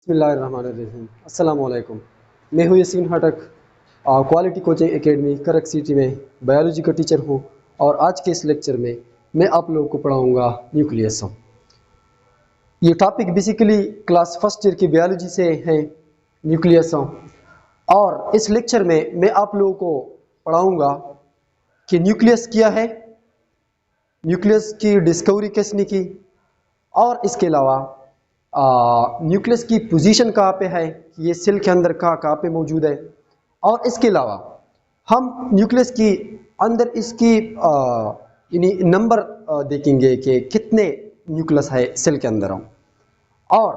बिस्मिल्लाहिर्रहमानिर्रहीम। अस्सलाम वालेकुम। मैं हूँ यासीन हटक, क्वालिटी कोचिंग एकेडमी करक सिटी में बायोलॉजी का टीचर हूँ। और आज के इस लेक्चर में मैं आप लोगों को पढ़ाऊँगा न्यूक्लियस। ये topic basically class first year की बायोलॉजी से है, न्यूक्लियस। और इस लेक्चर में मैं आप लोगों को पढ़ाऊँगा कि न्यूक्लियस क्या है, न्यूक्लियस की डिस्कवरी किसने की, और इसके अलावा न्यूक्लियस की पोजीशन कहाँ पे है, ये सेल के अंदर कहाँ कहाँ पे मौजूद है। और इसके अलावा हम न्यूक्लियस की अंदर इसकी यानी नंबर देखेंगे कि कितने न्यूक्लियस है सेल के अंदर। और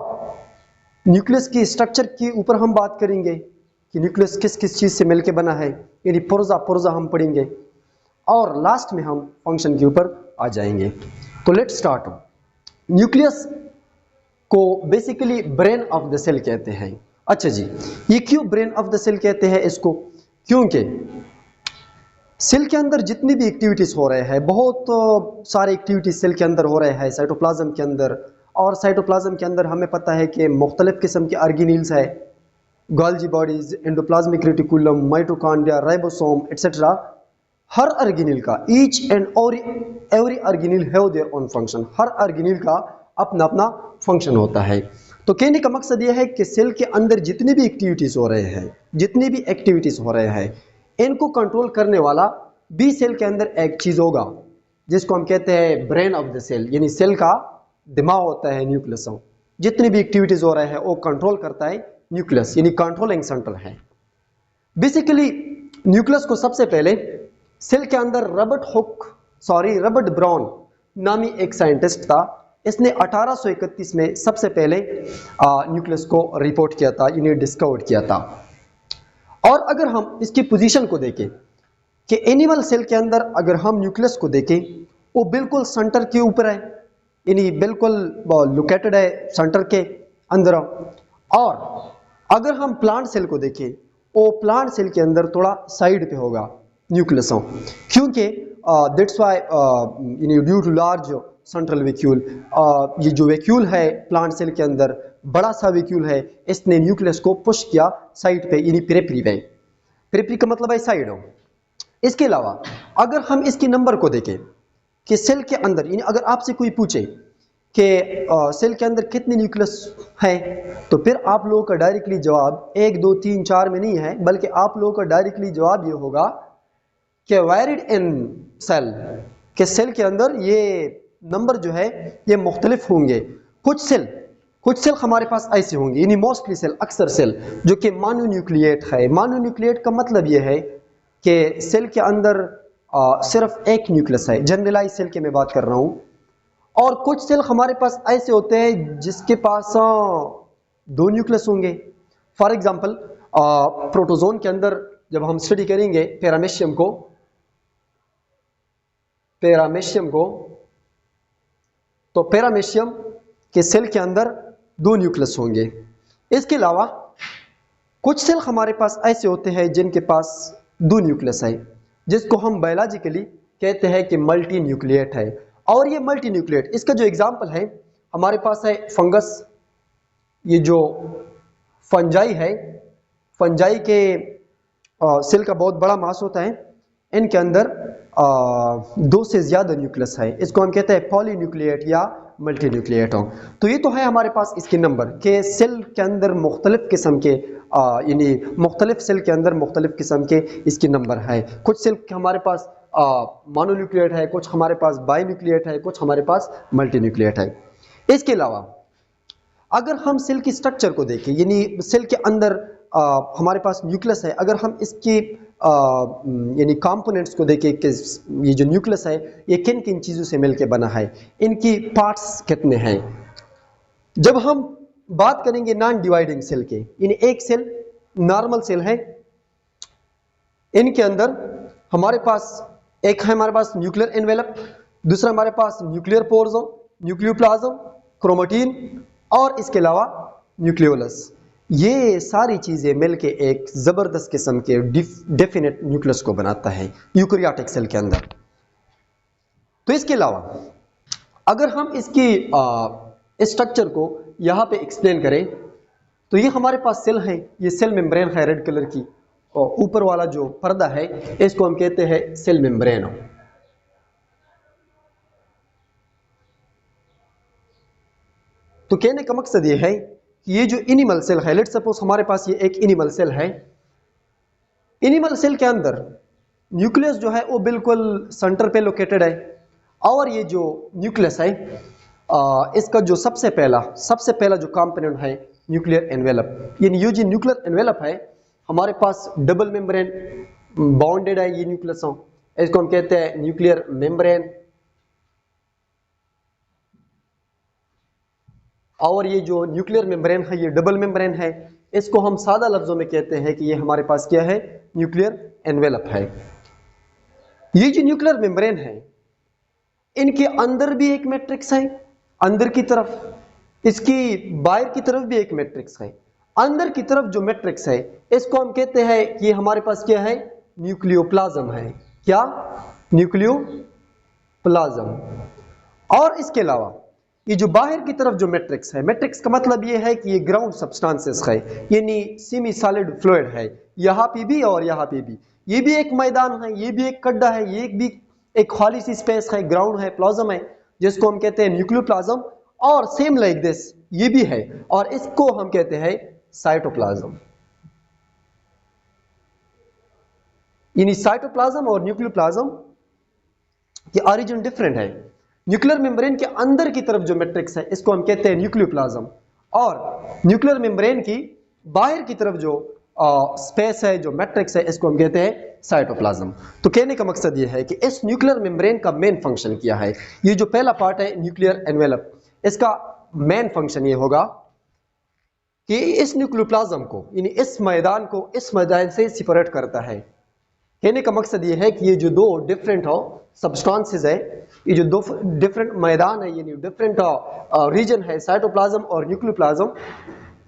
न्यूक्लियस की स्ट्रक्चर के ऊपर हम बात करेंगे कि न्यूक्लियस किस किस चीज़ से मिलकर बना है, यानी पुर्जा पुर्जा हम पढ़ेंगे। और लास्ट में हम फंक्शन के ऊपर आ जाएंगे। तो लेट स्टार्ट। न्यूक्लियस को basically brain of the cell कहते हैं। अच्छा जी, ये क्यों ब्रेन ऑफ द सेल कहते हैं इसको? क्योंकि सेल के अंदर जितनी भी एक्टिविटीज हो रहे हैं, बहुत सारे एक्टिविटीज सेल के अंदर हो रहे हैं, साइटोप्लाज्म के अंदर। और साइटोप्लाज्म के अंदर हमें पता है कि मुख्तलिफ किस्म के ऑर्गेनील्स है, Golgi bodies, endoplasmic reticulum, mitochondria, ribosome etcetera. हर ऑर्गेनील का each and every organelle have their own function. हर ऑर्गेनील का अपना अपना फंक्शन होता है। तो कहने का मकसद यह है कि सेल के अंदर जितनी भी एक्टिविटीज हो रहे हैं, जितनी भी एक्टिविटीज हो रहे हैं, इनको कंट्रोल करने वाला भी सेल के अंदर एक चीज होगा जिसको हम कहते हैं ब्रेन ऑफ द सेल, यानी सेल का दिमाग होता है न्यूक्लियस। जितनी भी एक्टिविटीज हो रहे हैं वो कंट्रोल करता है न्यूक्लियस, यानी कंट्रोलिंग सेंटर है। बेसिकली न्यूक्लियस को सबसे पहले सेल के अंदर रबर्ट ब्राउन नामी एक साइंटिस्ट था। इसने 1831 में सबसे पहले न्यूक्लियस को रिपोर्ट किया था, इन्हें डिस्कवर किया था। और अगर हम इसकी पोजीशन को देखें कि एनिमल सेल के अंदर अगर हम न्यूक्लियस को देखें, वो बिल्कुल सेंटर के ऊपर है, यानी बिल्कुल लोकेटेड है सेंटर के अंदर। और अगर हम प्लांट सेल को देखें, वो प्लांट सेल के अंदर थोड़ा साइड पे होगा न्यूक्लियस, क्योंकि that's why due to large central vacuole. ये जो वैक्यूल है प्लांट सेल के अंदर, बड़ा सा वैक्यूल है, इसने न्यूक्लियस को पुश किया साइड पे, यानी पेरिफेरी पे। पेरिफेरी का मतलब है साइड। इसके अलावा अगर हम इसकी नंबर को देखें कि सेल के अंदर, यानी अगर आपसे कोई पूछे कि सेल के अंदर कितने न्यूक्लियस है, तो फिर आप लोगों का डायरेक्टली जवाब 1 2 3 4 में नहीं है, बल्कि आप लोगों का डायरेक्टली जवाब ये होगा कि वेरिड इन सेल, के सेल के अंदर ये नंबर जो है ये मुख्तलिफ होंगे। कुछ सेल हमारे पास ऐसे होंगे, यानी मोस्टली सेल, अक्सर सेल जो कि मोनोन्यूक्लिएट है। मोनोन्यूक्लिएट का मतलब ये है कि सेल के अंदर सिर्फ एक न्यूक्लियस है, जनरलाइज सेल की मैं बात कर रहा हूँ। और कुछ सेल हमारे पास ऐसे होते हैं जिसके पास 2 न्यूक्लियस होंगे। फॉर एग्जाम्पल प्रोटोजोन के अंदर जब हम स्टडी करेंगे पैरामेशियम को, तो पैरामेशियम के सेल के अंदर 2 न्यूक्लियस होंगे। इसके अलावा कुछ सेल हमारे पास ऐसे होते हैं जिनके पास 2 न्यूक्लियस है, जिसको हम बायोलॉजिकली कहते हैं कि मल्टी न्यूक्लिएट है। और ये मल्टी न्यूक्लिएट, इसका जो एग्जाम्पल है हमारे पास है फंगस। ये जो फंजाई है, फंजाई के सेल का बहुत बड़ा मास होता है, इनके अंदर 2 से ज्यादा न्यूक्लियस है, इसको हम कहते हैं पॉलीन्यूक्लिएट या मल्टी न्यूक्लिएट हो। तो ये तो है हमारे पास इसके नंबर के सेल के अंदर मुख्तलिफ किस्म के, यानी मुख्तलिफ सेल के अंदर मुख्तलिफ किस्म के इसके नंबर है। कुछ सेल हमारे पास मोनोन्यूक्लिएट है, कुछ हमारे पास बाइन्यूक्लिएट है, कुछ हमारे पास मल्टी न्यूक्लिएट है। इसके अलावा अगर हम सेल की स्ट्रक्चर को देखें, यानी सेल के अंदर हमारे पास न्यूक्लियस है, अगर हम इसकी यानी कंपोनेंट्स को देखें कि ये जो न्यूक्लियस है ये किन किन चीज़ों से मिलकर बना है, इनकी पार्ट्स कितने हैं। जब हम बात करेंगे नॉन डिवाइडिंग सेल के, यानी एक सेल नॉर्मल सेल है, इनके अंदर हमारे पास एक है हमारे पास न्यूक्लियर एनवेलप, दूसरा हमारे पास न्यूक्लियर पोर्स, न्यूक्लियोप्लाज्म, क्रोमेटिन, और इसके अलावा न्यूक्लियोलस। ये सारी चीजें मिलके एक जबरदस्त किस्म के डेफिनेट न्यूक्लियस को बनाता है यूकैरियोटिक सेल के अंदर। तो इसके अलावा अगर हम इसकी स्ट्रक्चर को यहां पे एक्सप्लेन करें, तो ये हमारे पास सेल है, ये सेल मेम्ब्रेन है रेड कलर की, और ऊपर वाला जो पर्दा है इसको हम कहते हैं सेल मेम्ब्रेन। तो कहने का मकसद ये है कि ये जो एनिमल सेल है, लेट्स सपोज हमारे पास ये एक एनिमल सेल है, एनिमल सेल के अंदर न्यूक्लियस जो है वो बिल्कुल सेंटर पे लोकेटेड है, और ये जो न्यूक्लियस है इसका जो सबसे पहला जो कंपोनेंट है न्यूक्लियर एनवेलप, यानी ये जो न्यूक्लियर एनवेलप है हमारे पास डबल मेम्ब्रेन बाउंडेड है, ये न्यूक्लियस इसको हम कहते हैं न्यूक्लियर मेम्ब्रेन। और ये जो न्यूक्लियर मेम्ब्रेन है ये डबल मेम्ब्रेन है, इसको हम सादा लफ्जों में कहते हैं कि ये हमारे पास क्या है, न्यूक्लियर एनवेलप है। ये जो न्यूक्लियर मेम्ब्रेन है इनके अंदर भी एक मैट्रिक्स है, अंदर की तरफ, इसकी बाहर की तरफ भी एक मैट्रिक्स है। अंदर की तरफ जो मैट्रिक्स है इसको हम कहते हैं कि ये हमारे पास क्या है, न्यूक्लियोप्लाज्म है। क्या, न्यूक्लियोप्लाज्म। और इसके अलावा ये जो बाहर की तरफ जो मैट्रिक्स है, मैट्रिक्स का मतलब ये है कि ये ग्राउंड सब्सटेंसेस है, यानी सेमी सॉलिड फ्लूइड है, यहाँ पे भी और यहाँ पे भी। ये भी एक मैदान है, ये भी एक गड्ढा है, ये भी एक खाली सी स्पेस है, ग्राउंड है, प्लाज्म है, जिसको हम कहते हैं न्यूक्लियोप्लाज्म। और सेम लाइक दिस ये भी है, और इसको हम कहते हैं साइटोप्लाज्म। यानी साइटोप्लाज्म और न्यूक्लियोप्लाज्म की ओरिजिन डिफरेंट है। न्यूक्लियर मेम्ब्रेन के अंदर की तरफ जो मैट्रिक्स है इसको हम कहते हैं न्यूक्लियोप्लाज्म, और न्यूक्लियर मेम्ब्रेन की बाहर की तरफ जो स्पेस है, जो मैट्रिक्स है, इसको हम कहते हैं साइटोप्लाज्म। तो कहने का मकसद ये है कि इस न्यूक्लियर मेम्ब्रेन का मेन फंक्शन क्या है। ये जो पहला पार्ट है न्यूक्लियर एनवेलप, इसका मेन फंक्शन ये होगा कि इस न्यूक्लियोप्लाज्म को, यानी इस मैदान को इस मैदान से सेपरेट करता है। कहने का मकसद ये है कि ये जो दो डिफरेंट सब्सटेंसेस है, ये जो दो डिफरेंट मैदान है, यानी डिफरेंट रीजन है, साइटोप्लाज्म और न्यूक्लियोप्लाज्म,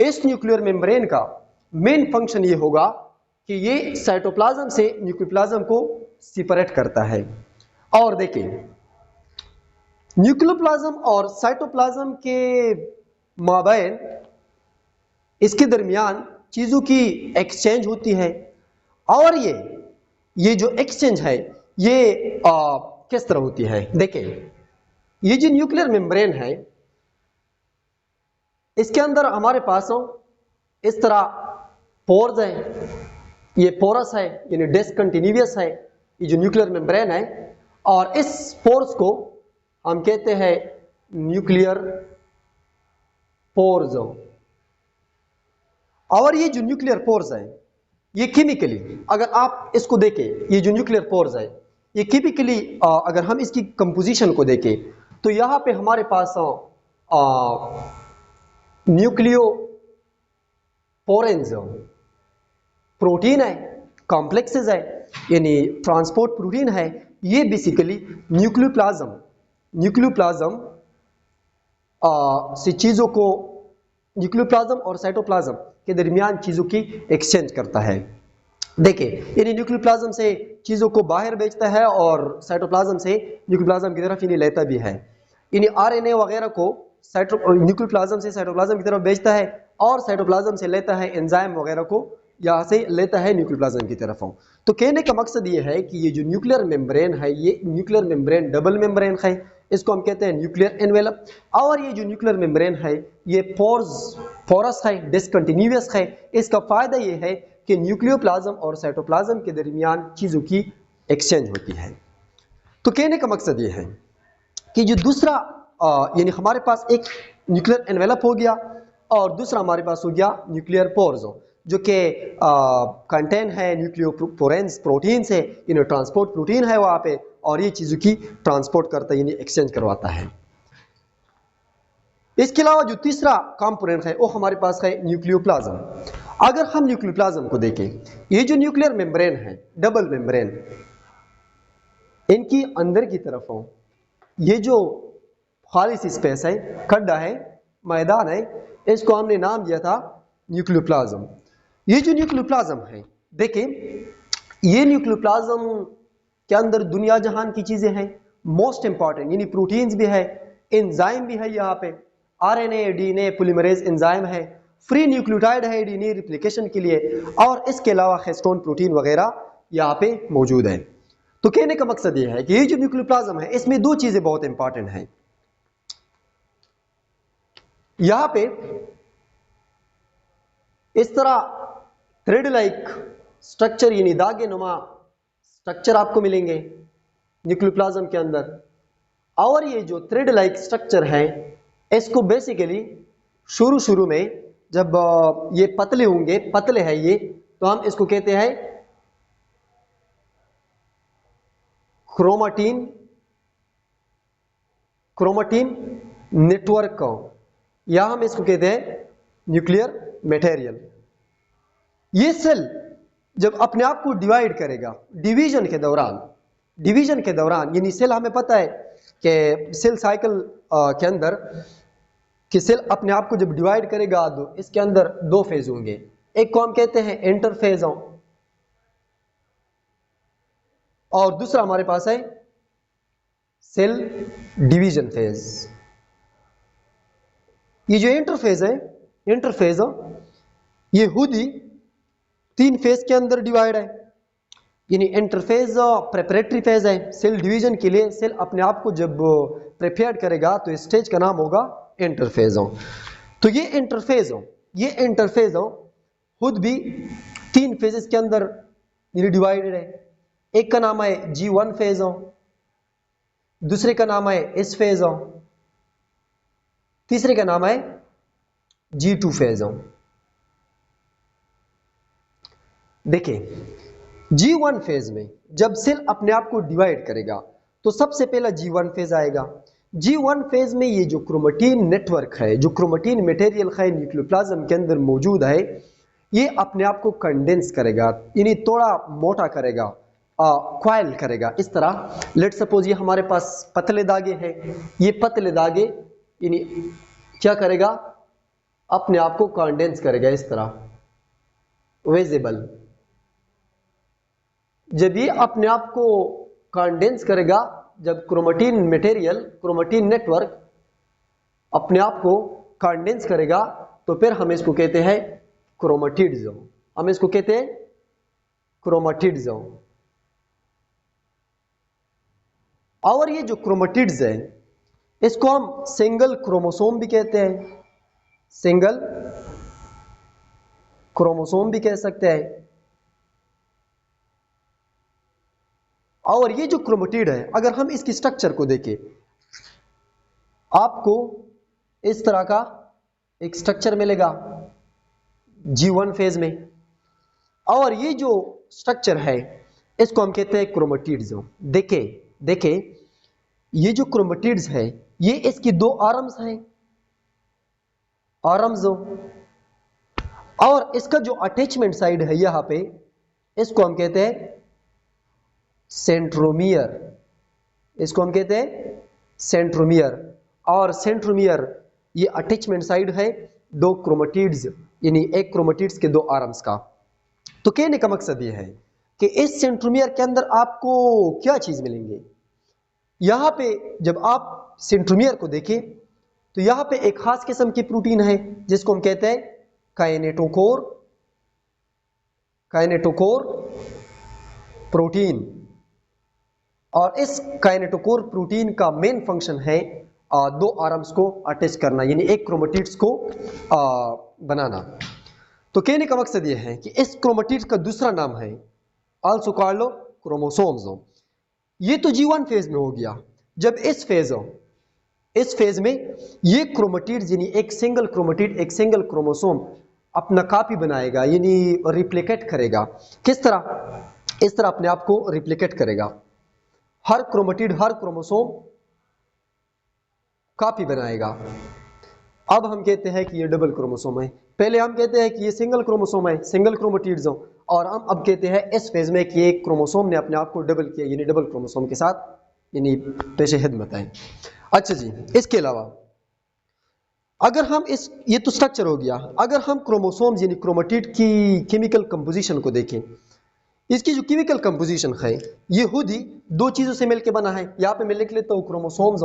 इस न्यूक्लियर मेम्ब्रेन का मेन फंक्शन ये होगा कि ये साइटोप्लाज्म से न्यूक्लियोप्लाज्म को सेपरेट करता है। और देखिए न्यूक्लियोप्लाज्म और साइटोप्लाज्म के माबैन, इसके दरमियान चीजों की एक्सचेंज होती है, और ये जो एक्सचेंज है ये किस तरह होती है। देखिए ये जो न्यूक्लियर मेम्ब्रेन है इसके अंदर हमारे पास इस तरह पोर्स है, ये पोरस है, यानी डिसकंटिन्यूअस है ये जो न्यूक्लियर मेम्ब्रेन है, और इस पोर्स को हम कहते हैं न्यूक्लियर पोर्स। और ये जो न्यूक्लियर पोर्स है ये केमिकली, अगर आप इसको देखें, ये जो न्यूक्लियर पोर्स है ये केमिकली अगर हम इसकी कंपोजिशन को देखें तो यहाँ पे हमारे पास न्यूक्लियो पोरेंस प्रोटीन है, कॉम्प्लेक्सेस है, यानी ट्रांसपोर्ट प्रोटीन है। ये बेसिकली न्यूक्लियोप्लाज्म से चीजों को, न्यूक्लियोप्लाज्म और साइटोप्लाज्म के दरमियान चीजों की एक्सचेंज करता है। देखिए यानी न्यूक्लियोप्लाज्म से चीजों को बाहर भेजता है और साइटोप्लाज्म से न्यूक्लियोप्लाज्म की तरफ यानी लेता भी है। यानी आरएनए वगैरह को न्यूक्लियोप्लाज्म से साइटोप्लाज्म की तरफ भेजता है, और साइटोप्लाज्म से लेता है एंजाइम वगैरह को, यहाँ से लेता है न्यूक्लियोप्लाज्म की तरफ। तो कहने का मकसद ये है कि ये जो न्यूक्लियर मेम्ब्रेन है ये न्यूक्लियर मेम्ब्रेन डबल मेम्ब्रेन है, इसको हम कहते हैं न्यूक्लियर एनवेलप। और ये जो न्यूक्लियर मेम्ब्रेन है ये पोरस है, डिसकंटिन्यूअस है। इसका फायदा ये है कि न्यूक्लियोप्लाज्म और साइटोप्लाज्म के दरमियान चीजों की एक्सचेंज होती है। तो कहने का मकसद ये है कि जो दूसरा यानी हमारे पास एक न्यूक्लियर एनवेलप हो गया, और दूसरा हमारे पास हो गया न्यूक्लियर पोर्स, जो कि कंटेन है न्यूक्लियोपोरेंस प्रोटीन से, यानी ट्रांसपोर्ट प्रोटीन है वहाँ पे, और ये चीज़ों की ट्रांसपोर्ट करता है, यानी एक्सचेंज करवाता है। इसके अलावा जो तीसरा कंपोनेंट है वो हमारे पास है न्यूक्लियोप्लाज्म। अगर हम न्यूक्लियोप्लाज्म को देखें, ये जो न्यूक्लियर मेम्ब्रेन है डबल मेम्ब्रेन, इनकी अंदर की तरफ ये जो खाली सी स्पेस है, खड्डा है, मैदान है, इसको हमने नाम दिया था न्यूक्लियोप्लाज्म। ये जो न्यूक्लियोप्लाज्म है, देखिए ये न्यूक्लियोप्लाज्म के अंदर दुनिया जहान की चीजें हैं, मोस्ट इंपॉर्टेंट, यानी प्रोटीन्स भी है, एंजाइम भी है, यहाँ पे आरएनए, डीएनए, पॉलीमरेज एंजाइम है, फ्री न्यूक्लियोटाइड है डीएनए रिप्लिकेशन के लिए, और इसके अलावा हिस्टोन प्रोटीन वगैरह यहाँ पे मौजूद है। तो कहने का मकसद ये है कि ये जो न्यूक्लियोप्लाज्म है इसमें दो चीजें बहुत इंपॉर्टेंट हैं। यहां पे इस तरह थ्रेड लाइक स्ट्रक्चर यानी धागे नुमा स्ट्रक्चर आपको मिलेंगे न्यूक्लियोप्लाज्म के अंदर, और ये जो थ्रेड लाइक स्ट्रक्चर है इसको बेसिकली शुरू में जब ये पतले होंगे, पतले हैं ये, तो हम इसको कहते हैं क्रोमाटिन नेटवर्क को, या हम इसको कहते हैं न्यूक्लियर मटेरियल। ये सेल जब अपने आप को डिवाइड करेगा डिवीजन के दौरान यानी सेल, हमें पता है कि सेल साइकिल के अंदर कि सेल अपने आप को जब डिवाइड करेगा तो इसके अंदर दो फेज होंगे, एक को हम कहते हैं इंटरफेज और दूसरा हमारे पास है सेल डिवीजन फेज। ये जो इंटरफेज है, इंटरफेज ये खुद ही तीन फेज के अंदर डिवाइड है, यानी इंटरफेज प्रेपरेटरी फेज है सेल डिवीजन के लिए। सेल अपने आप को जब प्रिपेयर करेगा तो इस स्टेज का नाम होगा इंटरफेज। तो ये इंटरफेज खुद भी तीन फेजेस के अंदर डिवाइडेड है। एक का नाम है G1 फेज, दूसरे का नाम है S फेज, तीसरे का नाम है G2 फेज। देखिए G1 फेज में जब सेल अपने आप को डिवाइड करेगा तो सबसे पहला G1 फेज आएगा। G1 फेज में ये जो क्रोमेटिन नेटवर्क है, जो क्रोमेटिन मटेरियल है न्यूक्लियोप्लाज्म के अंदर मौजूद है, ये अपने आप को कंडेंस करेगा, यानी थोड़ा मोटा करेगा, क्वाइल करेगा। इस तरह लेट सपोज ये हमारे पास पतले धागे हैं, ये पतले धागे यानी क्या करेगा, अपने आप को कंडेंस करेगा इस तरह विजिबल। जब ये अपने आप को कंडेंस करेगा, जब क्रोमेटिन मटेरियल, क्रोमेटिन नेटवर्क अपने आप को कंडेंस करेगा तो फिर हम इसको कहते हैं क्रोमेटिड्स। हम इसको कहते हैं क्रोमेटिड्स। और ये जो क्रोमेटिड्स है इसको हम सिंगल क्रोमोसोम भी कहते हैं, सिंगल क्रोमोसोम भी कह सकते हैं। और ये जो क्रोमेटिड है, अगर हम इसकी स्ट्रक्चर को देखें, आपको इस तरह का एक स्ट्रक्चर मिलेगा G1 फेज में, और ये जो स्ट्रक्चर है इसको हम कहते हैं क्रोमेटिड्स। देखे ये जो क्रोमेटिड्स है ये इसकी दो आर्म्स हैं, आर्म्स, और इसका जो अटैचमेंट साइड है यहां पे इसको हम कहते हैं सेंट्रोमियर। इसको हम कहते हैं सेंट्रोमियर। और सेंट्रोमियर ये अटैचमेंट साइड है दो क्रोमेटिड्स, यानी एक क्रोमेटिड्स के दो आर्म्स का। तो कहने का मकसद ये है कि इस सेंट्रोमियर के अंदर आपको क्या चीज मिलेंगे। यहां पे जब आप सेंट्रोमियर को देखें तो यहां पे एक खास किस्म की प्रोटीन है जिसको हम कहते हैं काइनेटोकोर प्रोटीन। और इस काइनेटोकोर प्रोटीन का मेन फंक्शन है दो आर्म्स को अटैच करना, यानी एक क्रोमेटिड्स को बनाना। तो कहने का मकसद यह है कि इस क्रोमेटिड्स का दूसरा नाम है आल्सो कॉल्ड क्रोमोसोम्स। ये तो G1 फेज में हो गया। जब इस फेज में ये क्रोमेटिड्स यानी एक सिंगल क्रोमेटिड, एक सिंगल क्रोमोसोम अपना कॉपी बनाएगा, यानी रिप्लिकेट करेगा। किस तरह? इस तरह अपने आप को रिप्लिकेट करेगा। हर क्रोमेटिड, हर क्रोमोसोम कॉपी बनाएगा। अब हम कहते हैं कि ये डबल क्रोमोसोम है। पहले हम कहते हैं कि ये सिंगल क्रोमोसोम है, सिंगल क्रोमेटिड्स हो, और हम अब कहते हैं इस फेज में कि एक क्रोमोसोम ने अपने आप को डबल किया, यानी डबल क्रोमोसोम के साथ यानी पेश खिदमत है। अच्छा जी, इसके अलावा अगर हम ये तो स्ट्रक्चर हो गया। अगर हम क्रोमोसोम्स यानी क्रोमेटिड की केमिकल कंपोजिशन को देखें, इसकी जो केमिकल कंपोजिशन है ये खुद ही दो चीजों से मिलकर बना है। यहां पे मैं लिख लेता हूं क्रोमोसोम्स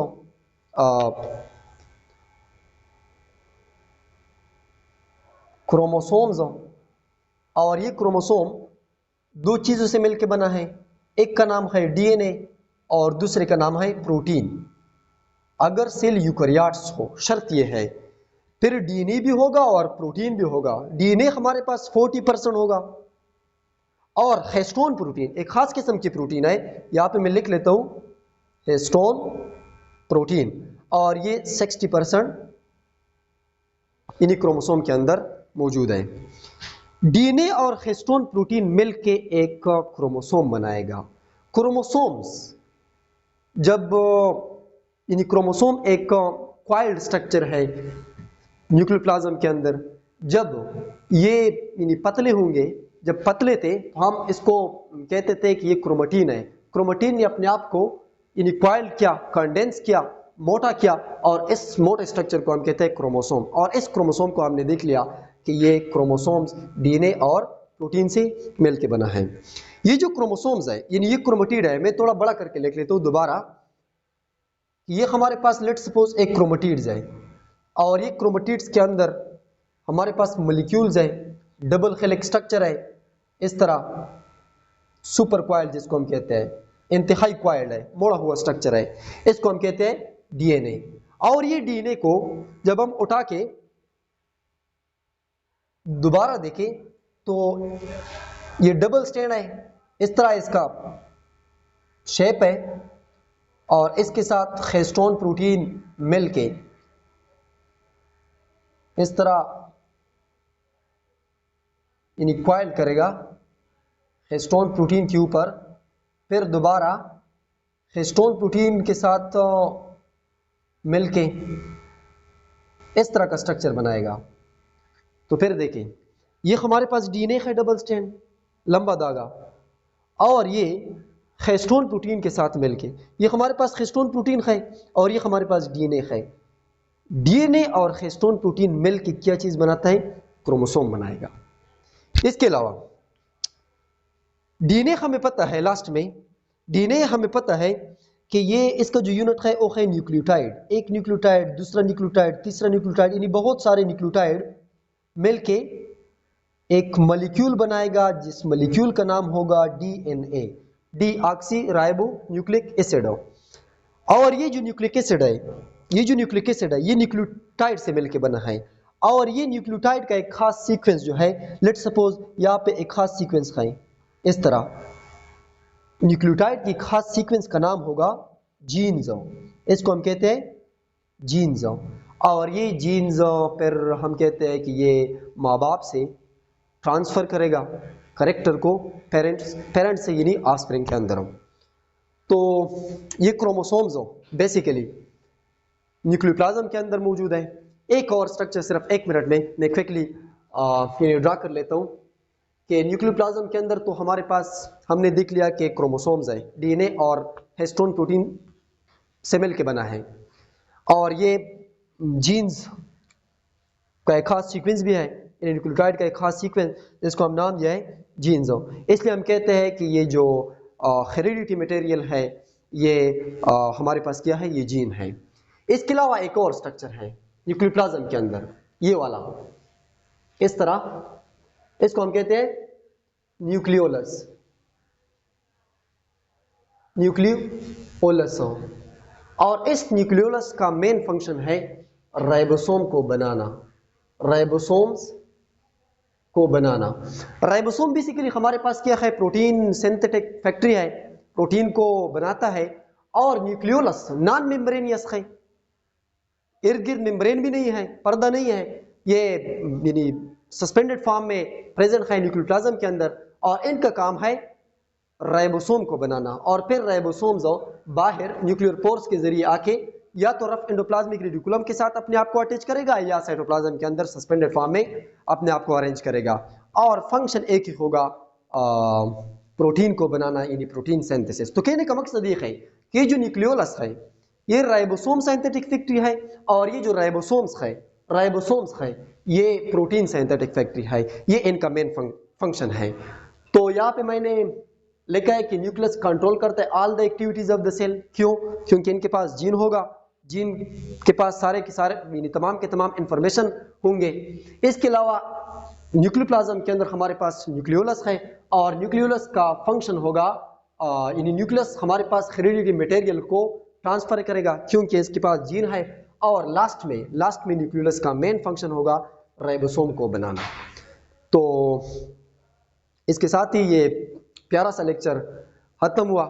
क्रोमोसोम्स, और ये क्रोमोसोम दो चीजों से मिलकर बना है। एक का नाम है डीएनए और दूसरे का नाम है प्रोटीन। अगर सेल यूकैरियोट्स हो, शर्त यह है, फिर डीएनए भी होगा और प्रोटीन भी होगा। डीएनए हमारे पास 40% होगा और हिस्टोन प्रोटीन एक खास किस्म की प्रोटीन है, यहां पे मैं लिख लेता हूं हिस्टोन प्रोटीन, और ये 60% इन्हीं क्रोमोसोम के अंदर मौजूद है। डीएनए और हिस्टोन प्रोटीन मिलके एक क्रोमोसोम बनाएगा। क्रोमोसोम्स जब यानी क्रोमोसोम एक कॉइल्ड स्ट्रक्चर है न्यूक्लियोप्लाज्म के अंदर, जब ये यानी पतले होंगे, जब पतले थे तो हम इसको कहते थे कि ये क्रोमेटिन है। क्रोमेटिन ने अपने आप को यानी कॉइल्ड किया, कंडेंस किया, मोटा किया, और इस मोटे स्ट्रक्चर को हम कहते हैं क्रोमोसोम। और इस क्रोमोसोम को हमने देख लिया कि ये क्रोमोसोम्स डीएनए और प्रोटीन से मिलकर बना है। ये जो क्रोमोसोम्स है यानी ये क्रोमेटिड है, मैं थोड़ा बड़ा करके लिख लेता हूं दोबारा। ये हमारे पास लेट सपोज एक क्रोमेटिड्स है, और ये क्रोमेटिड्स के अंदर हमारे पास मॉलिक्यूल्स है, डबल हेलिक्स स्ट्रक्चर है, इस तरह सुपर क्वाइल्ड जिसको हम कहते हैं, इंतहाई क्वाइल्ड है, मोड़ा हुआ स्ट्रक्चर है, इसको हम कहते हैं डीएनए। और ये डीएनए को जब हम उठा के दोबारा देखें तो ये डबल स्टैंड है, इस तरह इसका शेप है, और इसके साथ हिस्टोन प्रोटीन मिलके इस तरह यानी क्वाइल करेगा हिस्टोन प्रोटीन के ऊपर, फिर दोबारा हिस्टोन प्रोटीन के साथ मिलके इस तरह का स्ट्रक्चर बनाएगा। तो फिर देखें, ये हमारे पास डीएनए है डबल स्टैंड, लंबा धागा, और ये हिस्टोन प्रोटीन के साथ मिलके ये हमारे पास हिस्टोन प्रोटीन है और ये हमारे पास डीएनए है। डीएनए और हिस्टोन प्रोटीन मिलके क्या चीज बनाता है? क्रोमोसोम बनाएगा। इसके अलावा डीएनए हमें पता है, लास्ट में डीएनए हमें पता है कि ये इसका जो यूनिट है वो है न्यूक्लियोटाइड। एक न्यूक्लियोटाइड, दूसरा न्यूक्लियोटाइड, तीसरा न्यूक्लियोटाइड, यानी बहुत सारे न्यूक्लियोटाइड मिलके एक मॉलिक्यूल बनाएगा जिस मॉलिक्यूल का नाम होगा DNA, deoxy ribo nucleic acid. और ये जो न्यूक्लिक एसिड है, ये न्यूक्लियोटाइड से मिलके बना है। और ये न्यूक्लियोटाइड का एक खास सीक्वेंस जो है, लेट्स सपोज यहाँ पे एक खास सीक्वेंस है, इस तरह न्यूक्लियोटाइड की खास सीक्वेंस का नाम होगा जीन्स, इसको हम कहते हैं जीन्स। और ये जीन्स फिर हम कहते हैं कि ये माँ बाप से ट्रांसफर करेगा करेक्टर को पेरेंट से यानी ऑफस्प्रिंग के अंदर। तो ये क्रोमोसोम्स बेसिकली न्यूक्लियोप्लाज्म के अंदर मौजूद है। एक और स्ट्रक्चर सिर्फ 1 मिनट में मैं क्विकली ड्रा कर लेता हूँ कि न्यूक्लियोप्लाज्म के अंदर तो हमारे पास हमने देख लिया कि क्रोमोसोम्स है, डीएनए और हिस्टोन प्रोटीन से मिलके बना है, और ये जीन्स का एक खास सीक्वेंस भी है, न्यूक्लियोटाइड का एक खास सीक्वेंस जिसको हम नाम दिया है जीन्स। इसलिए हम कहते हैं कि ये जो हेरिडिटी मटेरियल है ये हमारे पास क्या है, ये जीन है। इसके अलावा एक और स्ट्रक्चर है न्यूक्लियोप्लाज्म के अंदर, ये वाला इस तरह, इसको हम कहते हैं न्यूक्लियोलस, न्यूक्लियोलस। और इस न्यूक्लियोलस का मेन फंक्शन है राइबोसोम को बनाना, राइबोसोम्स को बनाना। राइबोसोम बेसिकली हमारे पास क्या है, प्रोटीन सिंथेटिक फैक्ट्री है, प्रोटीन को बनाता है। और न्यूक्लियोलस नॉन मेम्ब्रेनियस है, इर्द गिर्द मेम्ब्रेन भी नहीं है, पर्दा नहीं है, ये यानी सस्पेंडेड फॉर्म में प्रेजेंट है न्यूक्लियोप्लाज्म के अंदर, और इनका काम है राइबोसोम को बनाना। और फिर राइबोसोम्स बाहर न्यूक्लियर पोर्स के जरिए आके या तो रफ एंडोप्लाज्मिक रेटिकुलम के साथ अपने आप को अटैच करेगा या साइटोप्लाज्म के अंदर सस्पेंडेड फॉर्म में अपने आप को अरेंज करेगा। और फंक्शन एक ही होगा, प्रोटीन को बनाना, यानी प्रोटीन सिंथेसिस। तो कहने का मकसद ये है कि ये जो न्यूक्लियोलस है ये राइबोसोम सिंथेटिक फैक्ट्री है, और ये जो राइबोसोम्स है ये प्रोटीन सिंथेटिक फैक्ट्री है, ये इनका मेन फंक्शन है। तो यहाँ पे मैंने लिखा है कि न्यूक्लियस कंट्रोल करता है all the activities of the cell. क्यों? क्योंकि इनके पास जीन होगा, जीन के पास सारे के सारे यानी तमाम के तमाम इंफॉर्मेशन होंगे। इसके अलावा न्यूक्लियोप्लाज्म के अंदर हमारे पास न्यूक्लियोलस है और न्यूक्लियोलस का फंक्शन होगा यानी न्यूक्लियस हमारे पास हेरिडिटरी मटेरियल को ट्रांसफर करेगा क्योंकि इसके पास जीन है। और लास्ट में न्यूक्लियोलस का मेन फंक्शन होगा राइबोसोम को बनाना। तो इसके साथ ही ये प्यारा सा लेक्चर खत्म हुआ।